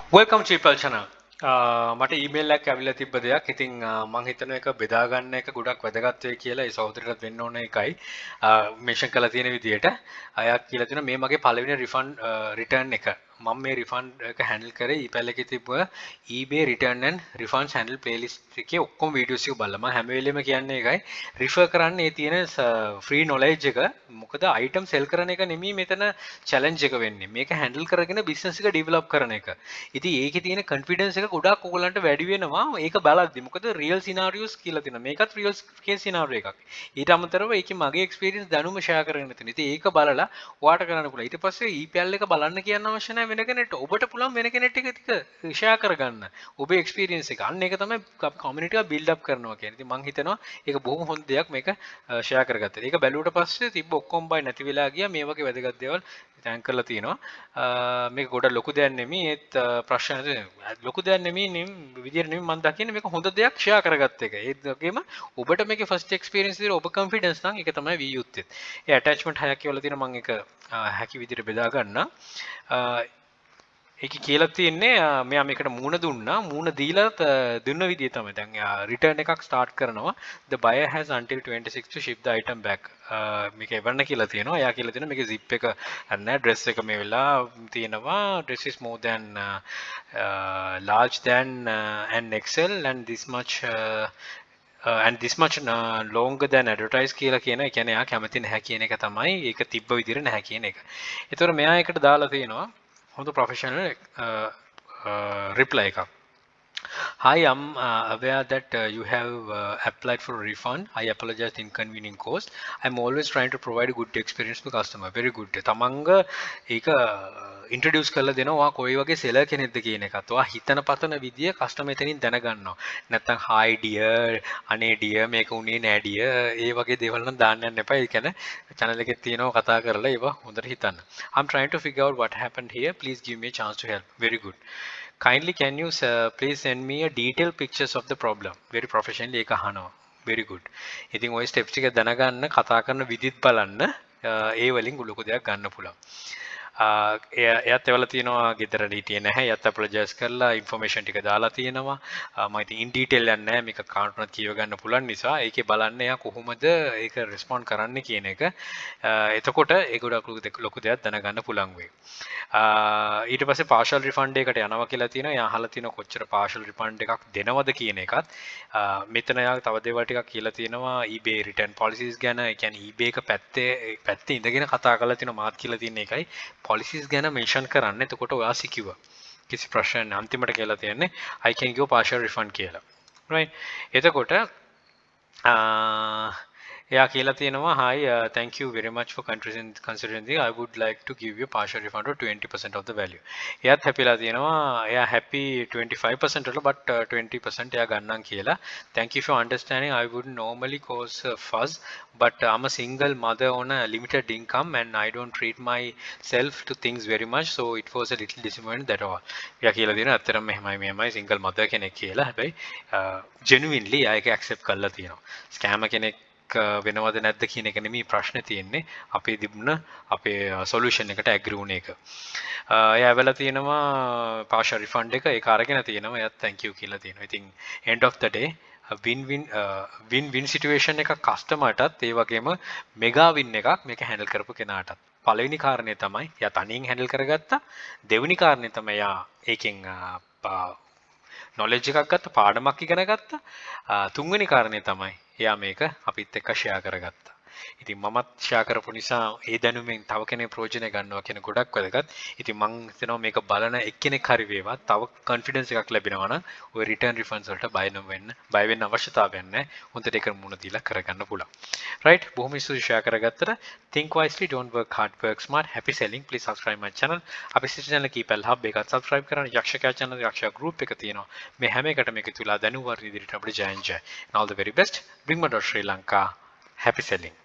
Welcome to People channel. මට email එකක් ඇවිල්ලා තිබ්බ දෙයක්. ඉතින් මම හිතන එක බෙදා ගන්න එක ගොඩක් වැදගත් වෙයි කියලා ඒ සහෝදරයට වෙන්න ඕන එකයි මෙන්ෂන් කරලා තියෙන විදිහට. අයත් කියලා තියෙනවා මේ මගේ පළවෙනි රිෆන්ඩ් රිටර්න් එක. මම මේ රිෆන්ඩ් එක හැන්ඩල් කරේ ඊපැල් එකේ තිබ්බ eBay return and refunds handle playlist එකේ ඔක්කොම වීඩියෝස් එක බලලා මම හැම වෙලෙම කියන්නේ ඒකයි රිෆර් කරන්න ඒ තියෙන ෆ්‍රී නොලෙජ් එක. මොකද අයිටම් සෙල් කරන එක නෙමෙයි මෙතන චැලෙන්ජ් එක වෙන්නේ. මේක හැන්ඩල් කරගෙන බිස්නස් එක ඩෙවලොප් කරන එක. ඉතින් ඒකේ තියෙන කොන්ෆිඩන්ස් එක ගොඩක් ඔයගලන්ට වැඩි වෙනවා ඒක බලද්දි. මොකද රියල් සිනාරියෝස් කියලා තියෙනවා. මේකත් රියල් කේස් සිනාරියෝ එකක්. ඊට අමතරව ඒකේ මගේ එක්ස්පීරියන්ස් දැනුම ෂෙයා කරගෙන තියෙනවා. ඉතින් ඒක බලලා ඔයාට කරන්න පුළුවන්. ඊට පස්සේ EPL එක බලන්න කියන්න අවශ්‍ය නැහැ වෙන කෙනෙක්ට. ඔබට පුළුවන් වෙන කෙනෙක්ට එක ටික ෂෙයා කරගන්න. ඔබේ එක්ස්පීරියන්ස් එක. අන්න ඒක තමයි කමියුනිටි එක බිල්ඩ් අප් කරනවා කියන්නේ. ඉතින් මම හිතනවා ඒක බොහොම හොඳ දෙයක් මේක ෂෙයා කරගත්තා. ඒක බැලුවට පස්සේ තිබ්බ ඔක්කොම බයි නැති වෙලා ගියා. මේ වගේ වැදගත් දේවල් තැන් කරලා තියෙනවා. මේක ගොඩක් ලොකු දෙයක් නෙමෙයි. ඒත් ප්‍රශ්න ලොකු දෙයක් නෙමෙයි විදියට නෙමෙයි මම දකින්නේ මේක හොඳ දෙයක් ෂෙයා කරගත්ත එක. ඒත් වගේම ඔබට මේකේ ෆස්ට් එක්ස්පීරියන්ස් විදියට ඔබ කොන්ෆිඩන්ස් නම් ඒක තමයි වී යුත්තේ. ඒ ඇටැච්මන්ට් හයක් කියලා තියෙනවා මම ඒක හැකි විදියට බෙදා ගන්න. ඒක කියලා තියෙන්නේ මෙයා මේකට මූණ දුන්නා මූණ දීලා දුන්න විදිය තමයි දැන් රිටර්න් එකක් ස්ටාර්ට් කරනවා the buyer has until 26 to ship the item back මේක එවන්න කියලා තියෙනවා එයා කියලා තියෙනවා මේකේ zip එක නැහැ dress එක මේ වෙලා තියෙනවා dress is more than large than an XL and this much and this much longer than advertised කියලා කියන ඒ කියන්නේ එයා කැමති නැහැ කියන එක තමයි ඒක තිබ්බ විදිහට නැහැ කියන එක. ඒතර මෙයා එකට දාලා තියෙනවා හොඳ ප්‍රොෆෙෂනල් reply එකක්. Hi, I'm aware that you have applied for a refund. I apologize for inconvenient cost. I'm always trying to provide a good experience to customer. Very good. තමන්ග ඒක ඉන්ට්‍රොඩියුස් කරලා දෙනවා කොයි වගේ සෙලර් කෙනෙක්ද කියන එකත්. ඔයා හිතන පතන විදිය කස්ටමර් එතනින් දැනගන්නවා. නැත්තම් hi dear, අනේ dear මේක උනේ නෑ dear. ඒ වගේ දේවල් නම් දාන්න යන්න එපා. ඒ කියන්නේ channel එකේ තියෙනවා කතා කරලා ඒවා හොඳට හිතන්න. I'm trying to figure out what happened here. Please give me a chance to help. Very good. Kindly can you please send me a detailed pictures of the problem. Very professionally ඒක අහනවා. Very good. ඉතින් ওই steps ටික දැනගන්න කතා කරන විදිහත් බලන්න ඒ වලින් ලොකු දෙයක් ගන්න පුළුවන්. එයාත් එවලා තියෙනවා ගෙදර හිටියේ නැහැ. එයාත් අපොලොජයිස් කරලා ইনফර්මේෂන් ටික දාලා තියෙනවා. මම ඉතින් ඉන් ඩීටේල් යන්නේ නැහැ. මේක account උනත් කියව ගන්න පුළුවන් නිසා ඒකේ බලන්න එයා කොහොමද ඒක රෙස්පොන්ඩ් කරන්න කියන එක. එතකොට ඒ ගොඩක් ලොකු දෙයක් දැනගන්න පුළුවන් වෙයි. ඊට පස්සේ partial refund එකකට යනවා කියලා තියෙනවා. එයා අහලා තියෙනවා කොච්චර partial refund එකක් දෙනවද කියන එකත්. මෙතන එයා තව දේවල් ටිකක් කියලා තියෙනවා eBay return policies ගැන. ඒ කියන්නේ eBay එක පැත්තේ ඉඳගෙන කතා කරලා තියෙනවා මාත් කියලා තියෙන එකයි. policies ගැන mention කරන්න. එතකොට ඔයා secure. කිසි ප්‍රශ්න නැහැ. අන්තිමට කියලා තියෙන්නේ I can give partial refund කියලා. right. එතකොට එයා කියලා තියෙනවා hi thank you very much for considering the I would like to give you partial refund or 20% of the value. එයාත් හැපිලා තියෙනවා එයා happy 25% වල but 20% එයා ගන්නම් කියලා. Thank you for understanding. I would normally cause a fuss but I'm a single mother on a limited income and I don't treat myself to things very much so it was a little disappointing that all. එයා කියලා තියෙනවා අත්‍තරම මෙහෙමයි single mother කෙනෙක් කියලා. හැබැයි genuinely එයා ඒක accept කරලා තියෙනවා. scammer කෙනෙක් වෙනවද නැද්ද කියන එක නෙමෙයි ප්‍රශ්නේ තියෙන්නේ අපේ තිබුණ අපේ සොලියුෂන් එකට ඇග්‍රී වුණ එක. එයා වෙලා තියෙනවා partial refund එක ඒක අරගෙන තියෙනවා එයාත් thank you කියලා තියෙනවා. ඉතින් end of the day win-win situation එකක් කස්ටමර්ටත් ඒ වගේම මෙගා වින් එකක් මේක හැන්ඩල් කරපු කෙනාටත්. පළවෙනි කාරණේ තමයි එයා තනියෙන් හැන්ඩල් කරගත්තා. දෙවෙනි කාරණේ තමයි එයා ඒකෙන් knowledge එකක් ගත්තා පාඩමක් ඉගෙන ගත්තා. තුන්වෙනි කාරණේ තමයි එයා මේක අපිත් එක්ක ෂෙයා කරගත්තා. ඉතින් මමත් ෂෙයා කරපු නිසා ඒ දැනුමෙන් තව කෙනෙක් ප්‍රයෝජන ගන්නවා කියන ගොඩක් වැදගත්. ඉතින් මම හිතනවා මේක බලන එක්කෙනෙක් හරි වේවා තව කොන්ෆිඩන්ස් එකක් ලැබෙනවා නම් ඔය රිටර්න් රිෆන්ඩ්ස් වලට බය වෙන්න අවශ්‍යතාවයක් නැහැ. හොඳට ඒක මුණ දීලා කරගන්න පුළුවන්. right බොහොම ස්තුතියි ෂෙයා කරගත්තට. think wisely don't work hard work smart. happy selling. please subscribe my channel. අපි සිට channel කීපල් hub එකත් subscribe කරන්න. යක්ෂකයා channel යක්ෂයා group එක තියෙනවා. මේ හැම එකටම එකතු වෙලා දැනුවත් ඉදිරියට අපිට ජය. and all the very best. bring my Sri Lanka. happy selling.